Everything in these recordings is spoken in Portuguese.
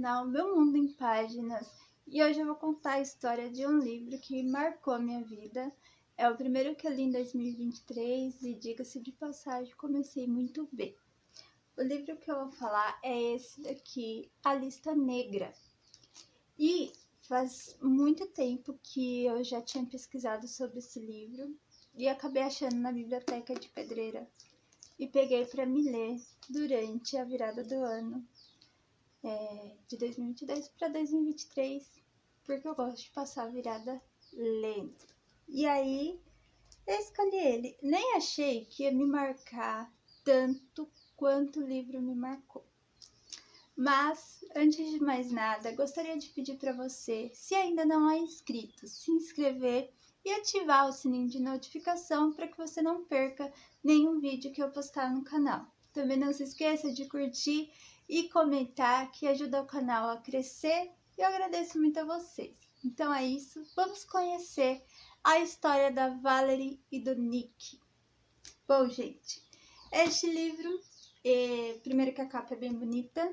canal Meu Mundo em Páginas e hoje eu vou contar a história de um livro que marcou a minha vida. É o primeiro que eu li em 2023 e, diga-se de passagem, comecei muito bem. O livro que eu vou falar é esse daqui, A Lista Negra. E faz muito tempo que eu já tinha pesquisado sobre esse livro e acabei achando na biblioteca de Pedreira e peguei para me ler durante a virada do ano. De 2022 para 2023, porque eu gosto de passar a virada lendo. E aí, eu escolhi ele. Nem achei que ia me marcar tanto quanto o livro me marcou. Mas, antes de mais nada, gostaria de pedir para você, se ainda não é inscrito, se inscrever e ativar o sininho de notificação para que você não perca nenhum vídeo que eu postar no canal. Também não se esqueça de curtir e comentar, que ajuda o canal a crescer, e eu agradeço muito a vocês. Então é isso, vamos conhecer a história da Valerie e do Nick. Bom, gente, este livro, primeiro que a capa é bem bonita,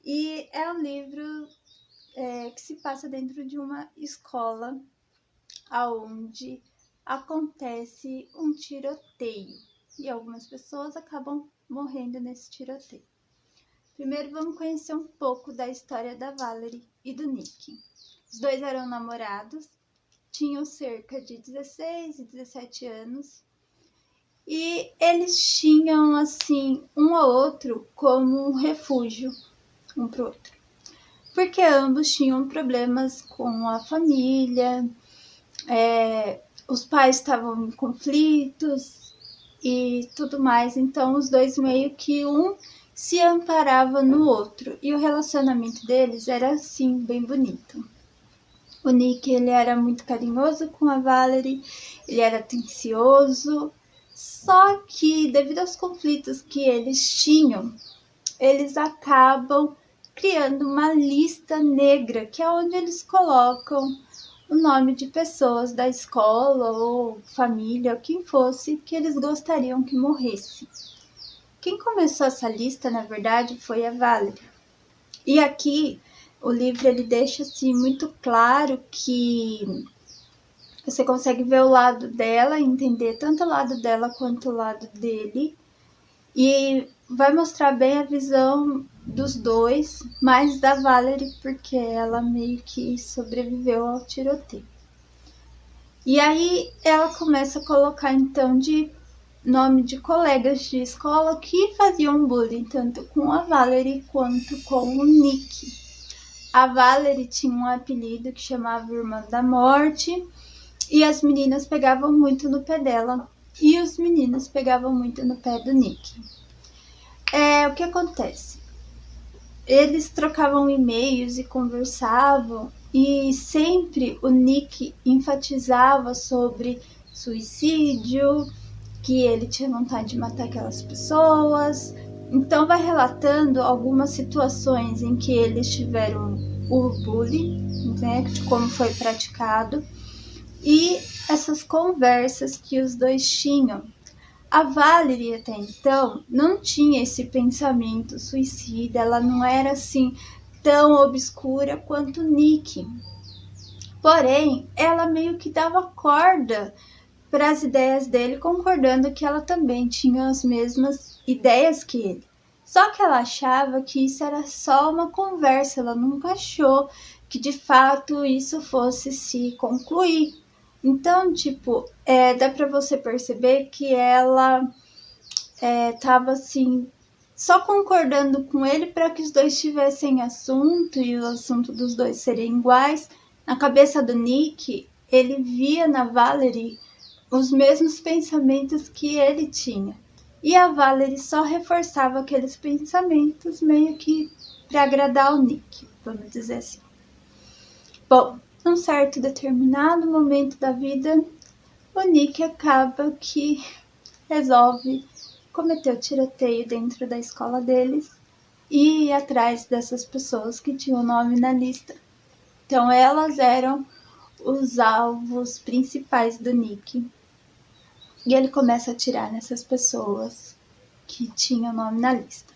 e é um livro que se passa dentro de uma escola onde acontece um tiroteio e algumas pessoas acabam morrendo nesse tiroteio. Primeiro vamos conhecer um pouco da história da Valerie e do Nick. Os dois eram namorados, tinham cerca de 16 e 17 anos e eles tinham assim um ao outro como um refúgio um para o outro, porque ambos tinham problemas com a família, os pais estavam em conflitos e tudo mais, então os dois meio que um se amparava no outro, e o relacionamento deles era assim, bem bonito. O Nick, ele era muito carinhoso com a Valerie, ele era atencioso, só que devido aos conflitos que eles tinham, eles acabam criando uma lista negra, que é onde eles colocam o nome de pessoas da escola ou família, ou quem fosse, que eles gostariam que morresse. Quem começou essa lista, na verdade, foi a Valerie. E aqui o livro ele deixa assim, muito claro que você consegue ver o lado dela, entender tanto o lado dela quanto o lado dele. E vai mostrar bem a visão dos dois, mais da Valerie, porque ela meio que sobreviveu ao tiroteio. E aí ela começa a colocar então de nome de colegas de escola que faziam bullying tanto com a Valerie quanto com o Nick. A Valerie tinha um apelido que chamava Irmã da Morte, e as meninas pegavam muito no pé dela, e os meninos pegavam muito no pé do Nick. O que acontece? Eles trocavam e-mails e conversavam, e sempre o Nick enfatizava sobre suicídio, que ele tinha vontade de matar aquelas pessoas. Então vai relatando algumas situações em que eles tiveram o bullying, né, de como foi praticado, e essas conversas que os dois tinham. A Valerie até então não tinha esse pensamento suicida, ela não era assim tão obscura quanto Nick. Porém, ela meio que dava corda para as ideias dele, concordando que ela também tinha as mesmas ideias que ele. Só que ela achava que isso era só uma conversa, ela nunca achou que de fato isso fosse se concluir. Então, tipo, dá para você perceber que ela tava assim, só concordando com ele para que os dois tivessem assunto e o assunto dos dois serem iguais. Na cabeça do Nick, ele via na Valerie os mesmos pensamentos que ele tinha. E a Valerie só reforçava aqueles pensamentos meio que para agradar o Nick, vamos dizer assim. Bom, num certo determinado momento da vida, o Nick acaba que resolve cometer o tiroteio dentro da escola deles e ir atrás dessas pessoas que tinham o nome na lista. Então elas eram os alvos principais do Nick. E ele começa a atirar nessas pessoas que tinham o nome na lista.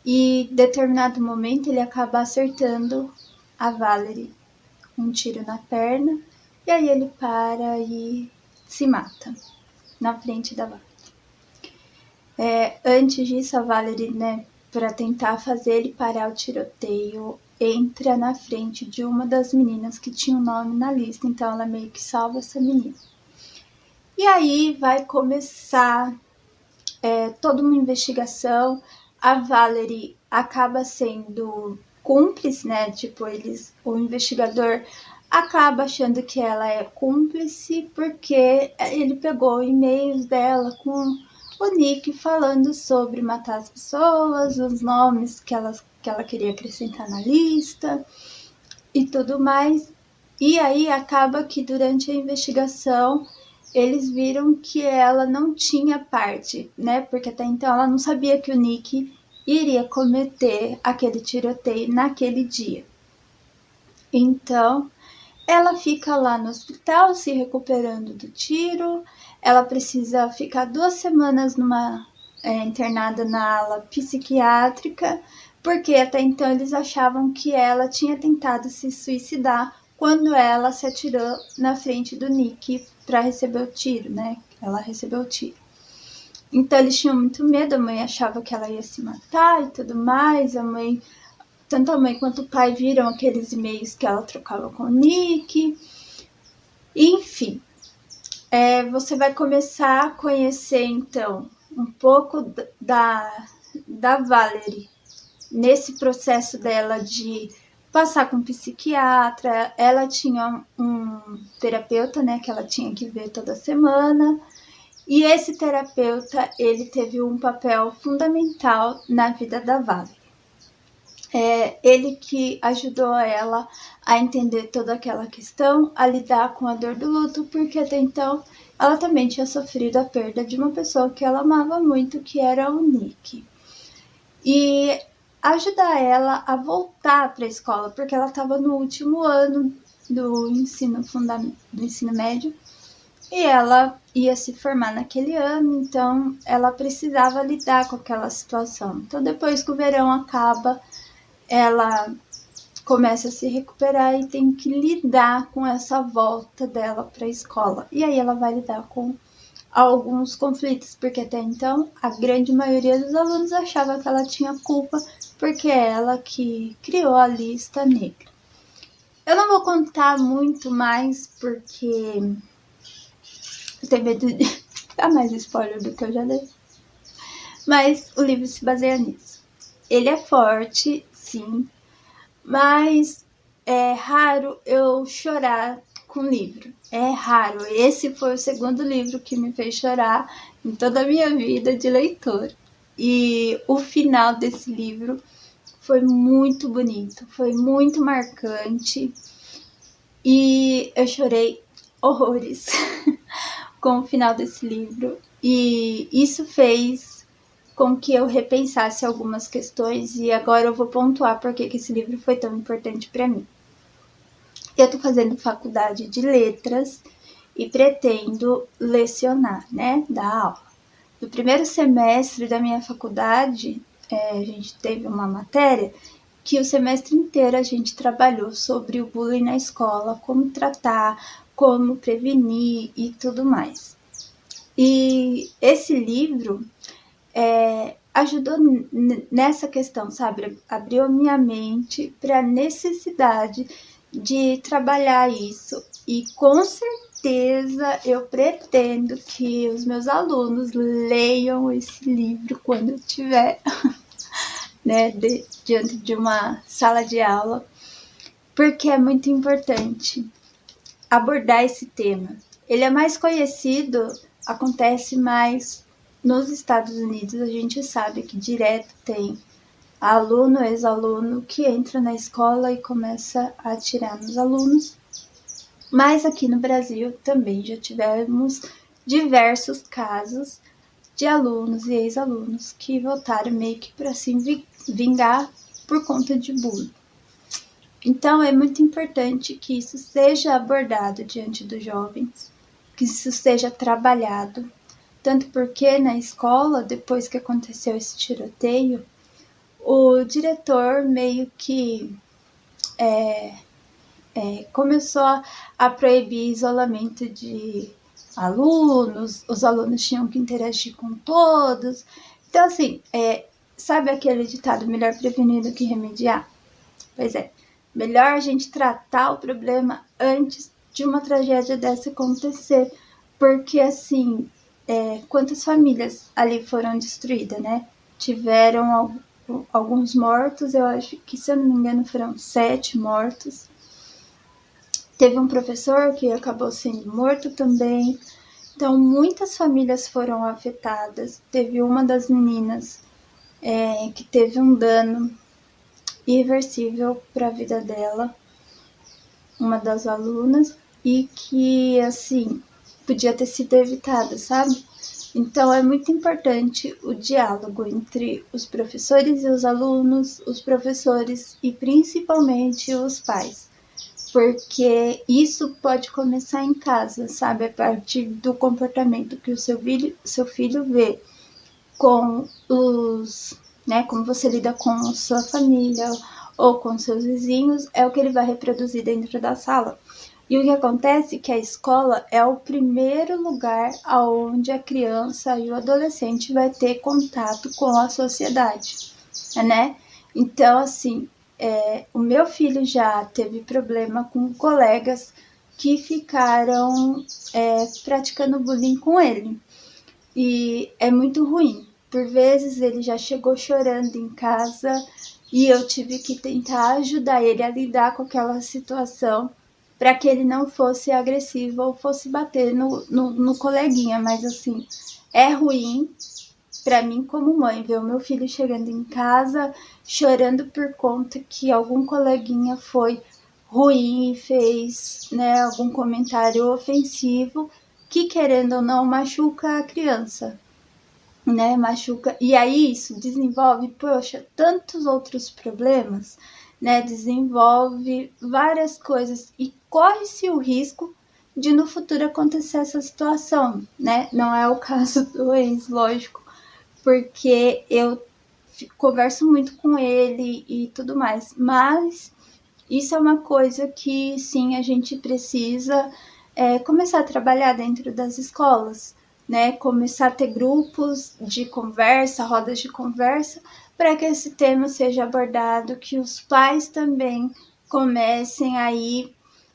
e em determinado momento ele acaba acertando a Valerie um tiro na perna, e aí ele para e se mata na frente da Valerie. Antes disso, a Valerie, né, para tentar fazer ele parar o tiroteio, entra na frente de uma das meninas que tinha um nome na lista, então ela meio que salva essa menina. E aí vai começar toda uma investigação. A Valerie acaba sendo cúmplice, né? Tipo, o investigador acaba achando que ela é cúmplice porque ele pegou e-mails dela com o Nick falando sobre matar as pessoas, os nomes que ela queria acrescentar na lista e tudo mais. E aí acaba que durante a investigação eles viram que ela não tinha parte, né? Porque até então ela não sabia que o Nick iria cometer aquele tiroteio naquele dia. Então, ela fica lá no hospital se recuperando do tiro. Ela precisa ficar 2 semanas internada na ala psiquiátrica, porque até então eles achavam que ela tinha tentado se suicidar quando ela se atirou na frente do Nick para receber o tiro, né? Ela recebeu o tiro. Então eles tinham muito medo, a mãe achava que ela ia se matar e tudo mais. Tanto a mãe quanto o pai viram aqueles e-mails que ela trocava com o Nick. Enfim, você vai começar a conhecer então um pouco da Valerie nesse processo dela de passar com um psiquiatra. Ela tinha um terapeuta, né, que ela tinha que ver toda semana. E esse terapeuta, ele teve um papel fundamental na vida da Valerie. Ele que ajudou ela a entender toda aquela questão, a lidar com a dor do luto, porque até então ela também tinha sofrido a perda de uma pessoa que ela amava muito, que era o Nick. E ajudar ela a voltar para a escola, porque ela estava no último ano do ensino médio, e ela ia se formar naquele ano, então ela precisava lidar com aquela situação. Então depois que o verão acaba, ela começa a se recuperar e tem que lidar com essa volta dela para a escola. E aí ela vai lidar com alguns conflitos, porque até então a grande maioria dos alunos achava que ela tinha culpa porque é ela que criou a lista negra. Eu não vou contar muito mais porque eu tenho medo de dar mais spoiler do que eu já dei. Mas o livro se baseia nisso. Ele é forte, sim, mas é raro eu chorar com livro. É raro. Esse foi o segundo livro que me fez chorar em toda a minha vida de leitor. E o final desse livro foi muito bonito, foi muito marcante. E eu chorei horrores com o final desse livro. E isso fez com que eu repensasse algumas questões, e agora eu vou pontuar porque que esse livro foi tão importante para mim. Eu estou fazendo faculdade de letras e pretendo lecionar, né, dar aula. No primeiro semestre da minha faculdade, a gente teve uma matéria que o semestre inteiro a gente trabalhou sobre o bullying na escola, como tratar, como prevenir e tudo mais. E esse livro ajudou nessa questão, sabe? Abriu minha mente para a necessidade de trabalhar isso. E com certeza eu pretendo que os meus alunos leiam esse livro quando eu estiver diante de uma sala de aula, porque é muito importante abordar esse tema. Ele é mais conhecido, acontece mais nos Estados Unidos. A gente sabe que direto tem aluno, ex-aluno que entra na escola e começa a atirar nos alunos. Mas aqui no Brasil também já tivemos diversos casos de alunos e ex-alunos que voltaram meio que para se vingar por conta de bullying. Então é muito importante que isso seja abordado diante dos jovens, que isso seja trabalhado. Tanto porque na escola, depois que aconteceu esse tiroteio, o diretor meio que começou a proibir isolamento de alunos, os alunos tinham que interagir com todos. Então, assim, sabe aquele ditado, melhor prevenir do que remediar? Pois é, melhor a gente tratar o problema antes de uma tragédia dessa acontecer, porque, assim, quantas famílias ali foram destruídas, né? Tiveram alguns mortos, eu acho que, se eu não me engano, foram 7 mortos. Teve um professor que acabou sendo morto também. Então, muitas famílias foram afetadas. Teve uma das meninas que teve um dano irreversível para a vida dela, uma das alunas, e que, assim, podia ter sido evitado, sabe? Então, é muito importante o diálogo entre os professores e os alunos, os professores e principalmente os pais. Porque isso pode começar em casa, sabe? A partir do comportamento que o seu filho vê com os, né? Como você lida com a sua família ou com seus vizinhos, é o que ele vai reproduzir dentro da sala. E o que acontece é que a escola é o primeiro lugar onde a criança e o adolescente vai ter contato com a sociedade, né? Então, assim, o meu filho já teve problema com colegas que ficaram praticando bullying com ele. E é muito ruim. Por vezes ele já chegou chorando em casa e eu tive que tentar ajudar ele a lidar com aquela situação para que ele não fosse agressivo ou fosse bater no coleguinha. Mas assim, é ruim para mim como mãe ver o meu filho chegando em casa chorando por conta que algum coleguinha foi ruim e fez, né, algum comentário ofensivo que, querendo ou não, machuca a criança, né, machuca. E aí isso desenvolve, poxa, tantos outros problemas, né, desenvolve várias coisas e corre-se o risco de no futuro acontecer essa situação, né? Não é o caso do ex, lógico, porque eu converso muito com ele e tudo mais, mas isso é uma coisa que sim, a gente precisa começar a trabalhar dentro das escolas, né? Começar a ter grupos de conversa, rodas de conversa, para que esse tema seja abordado, que os pais também comecem aí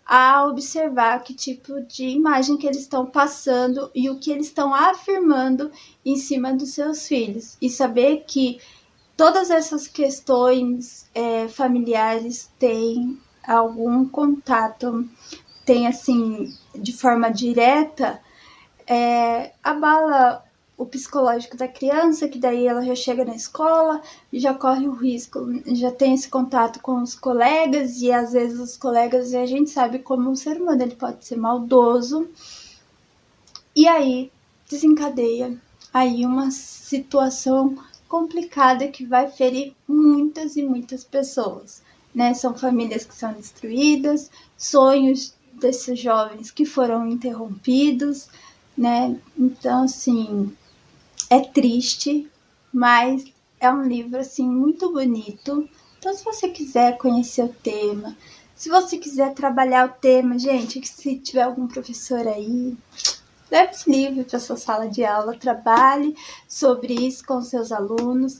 a observar que tipo de imagem que eles estão passando e o que eles estão afirmando em cima dos seus filhos. E saber que todas essas questões familiares têm algum contato, tem assim, de forma direta, abala o psicológico da criança, que daí ela já chega na escola, já corre o risco, já tem esse contato com os colegas, e às vezes os colegas, a gente sabe como um ser humano, ele pode ser maldoso, e aí desencadeia aí uma situação complicada que vai ferir muitas e muitas pessoas, né? São famílias que são destruídas, sonhos desses jovens que foram interrompidos, né? Então, assim, é triste, mas é um livro, assim, muito bonito. Então, se você quiser conhecer o tema, se você quiser trabalhar o tema, gente, que se tiver algum professor aí, leve esse livro para sua sala de aula, trabalhe sobre isso com seus alunos.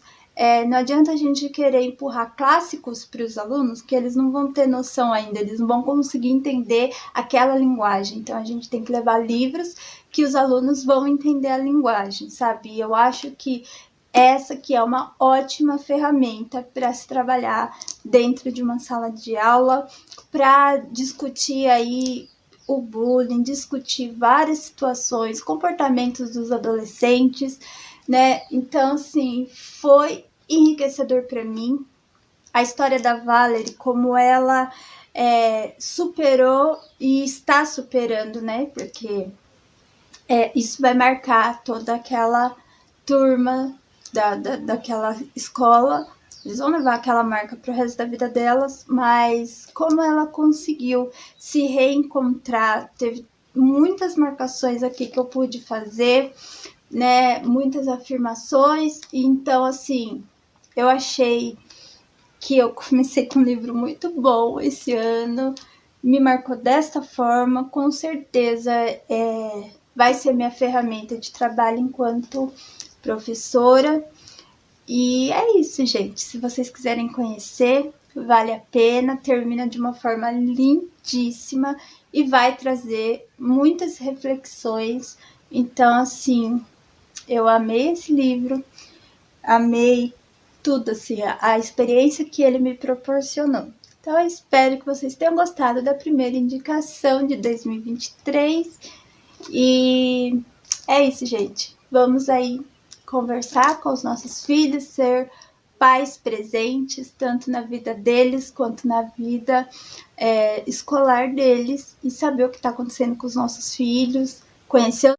Não adianta a gente querer empurrar clássicos para os alunos, que eles não vão ter noção ainda, eles não vão conseguir entender aquela linguagem. Então, a gente tem que levar livros que os alunos vão entender a linguagem, sabe? E eu acho que essa aqui é uma ótima ferramenta para se trabalhar dentro de uma sala de aula, para discutir aí o bullying, discutir várias situações, comportamentos dos adolescentes, né? Então, assim, foi enriquecedor para mim. A história da Valerie, como ela superou e está superando, né? Porque isso vai marcar toda aquela turma daquela escola. Eles vão levar aquela marca para o resto da vida delas, mas como ela conseguiu se reencontrar, teve muitas marcações aqui que eu pude fazer, né? Muitas afirmações. Então, assim, Eu achei que eu comecei com um livro muito bom esse ano, me marcou desta forma, com certeza vai ser minha ferramenta de trabalho enquanto professora. E é isso, gente. Se vocês quiserem conhecer, vale a pena, termina de uma forma lindíssima e vai trazer muitas reflexões. Então, assim, eu amei esse livro, amei tudo, assim, a experiência que ele me proporcionou. Então, eu espero que vocês tenham gostado da primeira indicação de 2023. E é isso, gente. Vamos aí conversar com os nossos filhos, ser pais presentes, tanto na vida deles quanto na vida escolar deles, e saber o que está acontecendo com os nossos filhos, conhecer